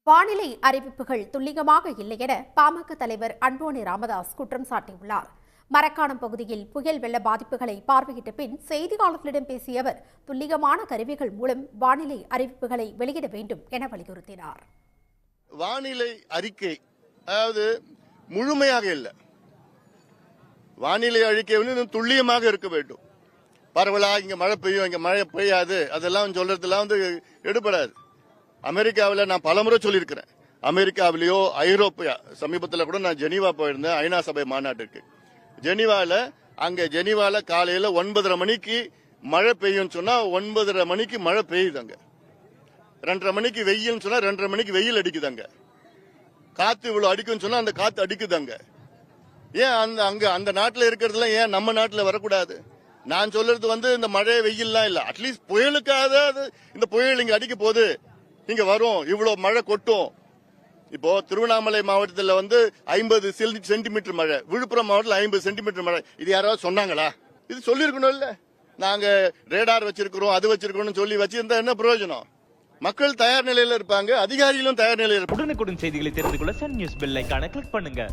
வானிலை அறிவிப்புகள் துல்லியமாக இல்லை என பாமக தலைவர் அன்புமணி ராமதாஸ் குற்றம் சாட்டியுள்ளார். மரக்காணம் பகுதியில் புயல் வெள்ள பாதிப்புகளை பார்வையிட்ட பின் செய்தியாளர்களிடம் பேசிய அவர் துல்லியமான கருவிகள் மூலம் வானிலை அறிவிப்புகளை வெளியிட வேண்டும் என வலியுறுத்தினார். வானிலை அறிக்கை அதாவது முழுமையாக இல்லை, வானிலை அறிக்கை வந்து துல்லியமாக இருக்க வேண்டும். பரவலா இங்க மழை பெய்யும், இங்க மழை பெய்யாது, அதெல்லாம் சொல்றதுலாம் வந்து எடுபடாது. அமெரிக்காவில் நான் பலமுறை சொல்லியிருக்கிறேன். அமெரிக்காவிலேயோ ஐரோப்பியா, சமீபத்தில் கூட நான் ஜெனீவா போயிருந்தேன் ஐநா சபை மாநாட்டுக்கு. ஜெனீவால காலையில 9:30 மணிக்கு மழை பெய்யும் சொன்னா 9:30 மணிக்கு மழை பெய்யுதாங்க. 2:30 மணிக்கு வெயில் சொன்னா 2:30 மணிக்கு வெயில் அடிக்குதாங்க. காத்து இவ்வளவு அடிக்கும் சொன்னா அந்த காத்து அடிக்குதாங்க. ஏன் அந்த நாட்டில் இருக்கிறதுல ஏன் நம்ம நாட்டில் வரக்கூடாது? நான் சொல்றது வந்து இந்த மழை வெயில்லாம் இல்ல, அட்லீஸ்ட் புயலுக்காக இந்த புயல் இங்க அடிக்க போகுது, இங்க வரும், இவ்வளவு மழை கொட்டும். இப்போ திருவண்ணாமலை மாவட்டத்தில் வந்து 50 சென்டிமீட்டர் மழை, விழுப்புரம் மாவட்டத்தில் 50 சென்டிமீட்டர் மழை. இது யாராவது சொன்னாங்களா? இது சொல்லிருக்கணும் இல்ல. நாங்க ரேடார் வச்சிருக்கிறோம், அது வச்சிருக்கோம் சொல்லி வச்சிருந்தா என்ன பிரயோஜனம்? மக்கள் தயார் நிலையில இருப்பாங்க, அதிகாரிகளும் தயார் நிலையில இருப்பாங்க. உடனுக்குடன் செய்திகளை தெரிந்து கொள்ள சன் நியூஸ் பெல் ஐகானை கிளிக் பண்ணுங்க.